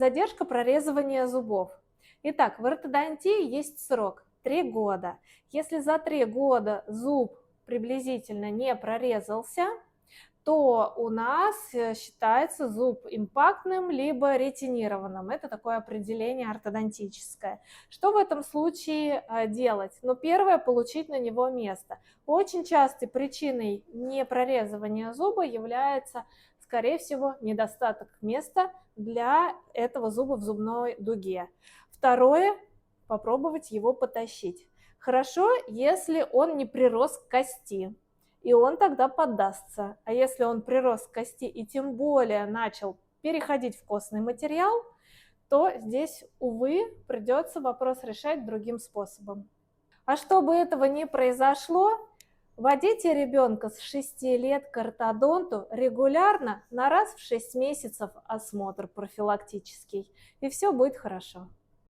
Задержка прорезывания зубов. Итак, в ортодонтии есть срок 3 года. Если за 3 года зуб приблизительно не прорезался, то у нас считается зуб импактным либо ретинированным. Это такое определение ортодонтическое. Что в этом случае делать? Ну, первое, получить на него место. Очень частой причиной непрорезывания зуба является, скорее всего, недостаток места для этого зуба в зубной дуге. Второе, попробовать его потащить. Хорошо, если он не прирос к кости, и он тогда поддастся. А если он прирос к кости и тем более начал переходить в костный материал, то здесь, увы, придется вопрос решать другим способом. А чтобы этого не произошло, водите ребенка с 6 лет к ортодонту регулярно на раз в 6 месяцев осмотр профилактический, и все будет хорошо.